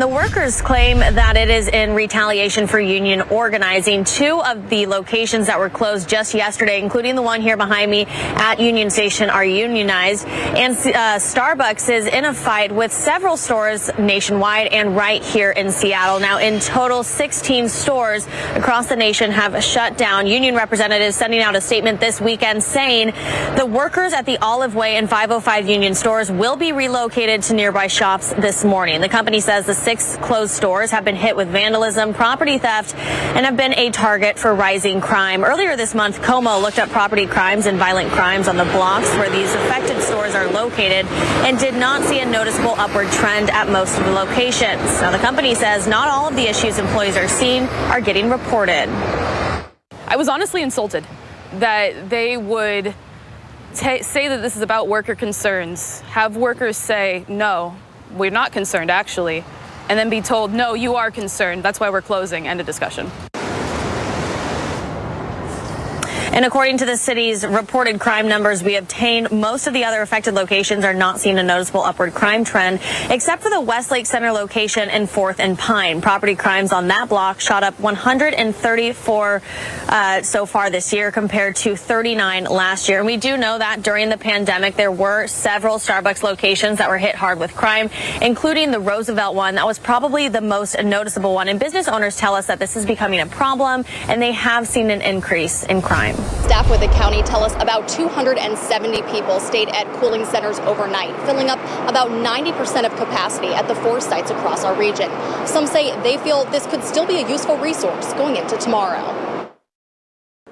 the workers claim that it is in retaliation for union organizing. Two of the locations that were closed just yesterday, including the one here behind me at Union Station, are unionized. And Starbucks is in a fight with several stores nationwide and right here in Seattle. Now, in total, 16 stores across the nation have shut down. Union representatives sending out a statement this weekend saying the workers at the Olive Way and 505 Union stores will be relocated to nearby shops this morning. The company says the 6 closed stores have been hit with vandalism, property theft, and have been a target for rising crime. Earlier this month, Como looked up property crimes and violent crimes on the blocks where these affected stores are located and did not see a noticeable upward trend at most of the locations. Now, the company says not all of the issues employees are seeing are getting reported. I was honestly insulted that they would say that this is about worker concerns, have workers say, no, we're not concerned actually, and then be told, no, you are concerned, that's why we're closing, end of discussion. And according to the city's reported crime numbers we obtained, most of the other affected locations are not seeing a noticeable upward crime trend, except for the Westlake Center location in 4th and Pine. Property crimes on that block shot up 134 so far this year compared to 39 last year. And we do know that during the pandemic, there were several Starbucks locations that were hit hard with crime, including the Roosevelt one. That was probably the most noticeable one. And business owners tell us that this is becoming a problem, and they have seen an increase in crime. Staff with the county tell us about 270 people stayed at cooling centers overnight, filling up about 90% of capacity at the 4 sites across our region. Some say they feel this could still be a useful resource going into tomorrow.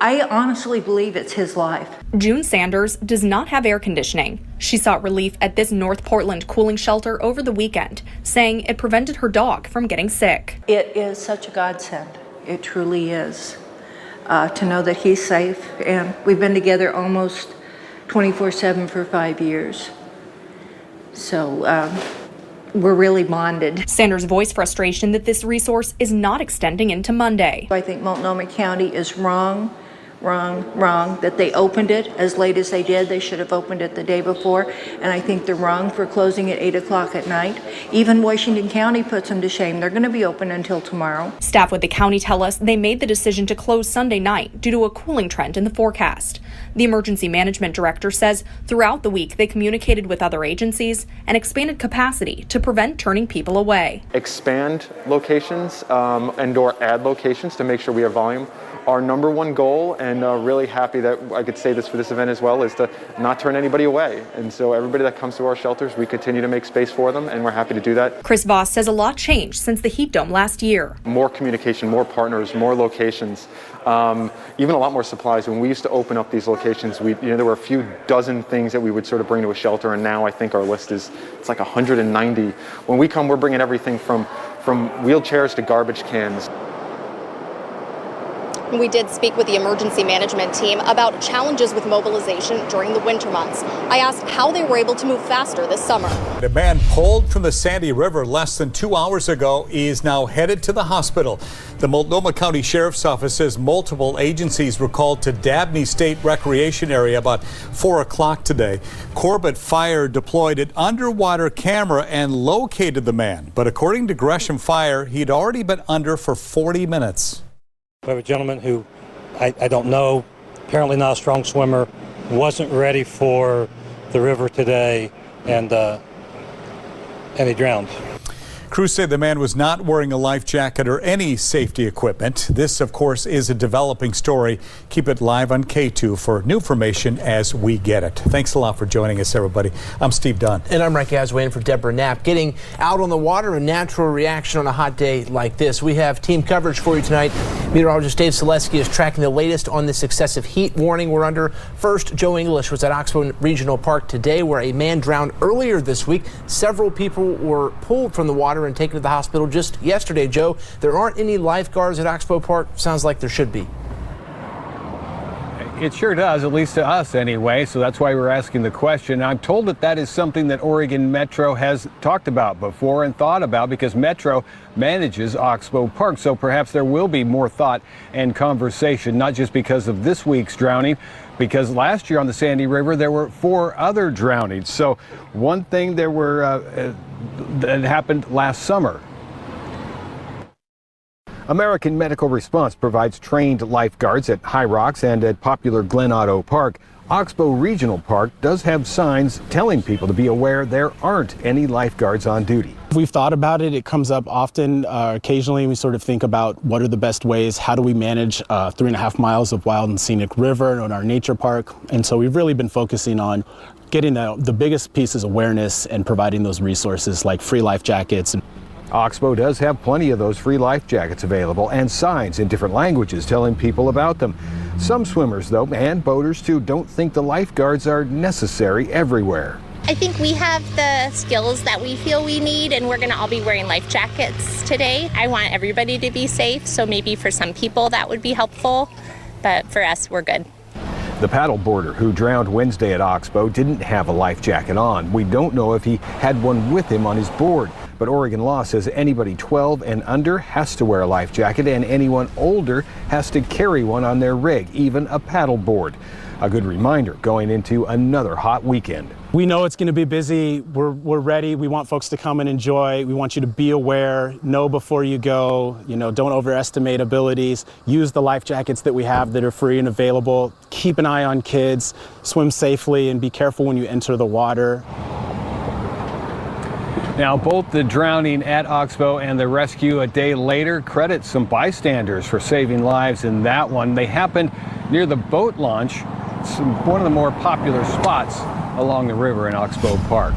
I honestly believe it's his life. June Sanders does not have air conditioning. She sought relief at this North Portland cooling shelter over the weekend, saying it prevented her dog from getting sick. It is such a godsend. It truly is. To know that he's safe, and we've been together almost 24/7 for 5 years. So we're really bonded. Sanders voiced frustration that this resource is not extending into Monday. I think Multnomah County is wrong that they opened it as late as they did. They should have opened it the day before, and I think they're wrong for closing at 8 o'clock at night. Even Washington County puts them to shame. They're going to be open until tomorrow. Staff with the county tell us they made the decision to close Sunday night due to a cooling trend in the forecast. The emergency management director says throughout the week they communicated with other agencies and expanded capacity to prevent turning people away. Expand locations and/or add locations to make sure we have volume. Our number one goal, and really happy that I could say this for this event as well, is to not turn anybody away. And so everybody that comes to our shelters, we continue to make space for them, and we're happy to do that. Chris Voss says a lot changed since the heat dome last year. More communication, more partners, more locations, even a lot more supplies. When we used to open up these locations, there were a few dozen things that we would sort of bring to a shelter, and now I think our list it's like 190. When we come, we're bringing everything from wheelchairs to garbage cans. We did speak with the emergency management team about challenges with mobilization during the winter months. I asked how they were able to move faster this summer. The man pulled from the Sandy River less than 2 hours ago is now headed to the hospital. The Multnomah County Sheriff's Office says multiple agencies were called to Dabney State Recreation Area about 4 o'clock today. Corbett Fire deployed an underwater camera and located the man. But according to Gresham Fire, he'd already been under for 40 minutes. We have a gentleman who I don't know, apparently not a strong swimmer, wasn't ready for the river today, and he drowned. Crews say the man was not wearing a life jacket or any safety equipment. This, of course, is a developing story. Keep it live on Katu for new information as we get it. Thanks a lot for joining us, everybody. I'm Steve Dunn. And I'm Rick Asway for Deborah Knapp. Getting out on the water, a natural reaction on a hot day like this. We have team coverage for you tonight. Meteorologist Dave Selesky is tracking the latest on this excessive heat warning we're under. First, Joe English was at Oxbow Regional Park today, where a man drowned earlier this week. Several people were pulled from the water and taken to the hospital just yesterday. Joe, there aren't any lifeguards at Oxbow Park. Sounds like there should be. It sure does, at least to us anyway, so that's why we're asking the question. I'm told that that is something that Oregon Metro has talked about before and thought about, because Metro manages Oxbow Park, so perhaps there will be more thought and conversation, not just because of this week's drowning, because last year on the Sandy River there were 4 other drownings. So one thing that happened last summer American Medical Response provides trained lifeguards at High Rocks and at popular Glen Otto Park. Oxbow Regional Park does have signs telling people to be aware there aren't any lifeguards on duty. We've thought about it. It comes up often. Occasionally, we sort of think about what are the best ways, how do we manage 3.5 miles of wild and scenic river in our nature park. And so we've really been focusing on getting the biggest piece is awareness and providing those resources like free life jackets. Oxbow does have plenty of those free life jackets available and signs in different languages telling people about them. Some swimmers, though, and boaters too, don't think the lifeguards are necessary everywhere. I think we have the skills that we feel we need, and we're going to all be wearing life jackets today. I want everybody to be safe, so maybe for some people that would be helpful, but for us, we're good. The paddleboarder who drowned Wednesday at Oxbow didn't have a life jacket on. We don't know if he had one with him on his board, but Oregon law says anybody 12 and under has to wear a life jacket, and anyone older has to carry one on their rig, even a paddleboard. A good reminder going into another hot weekend. We know it's going to be busy. We're ready. We want folks to come and enjoy. We want you to be aware, know before you go, don't overestimate abilities. Use the life jackets that we have that are free and available. Keep an eye on kids, swim safely, and be careful when you enter the water. Now, both the drowning at Oxbow and the rescue a day later credit some bystanders for saving lives in that one. They happened near the boat launch, one of the more popular spots along the river in Oxbow Park.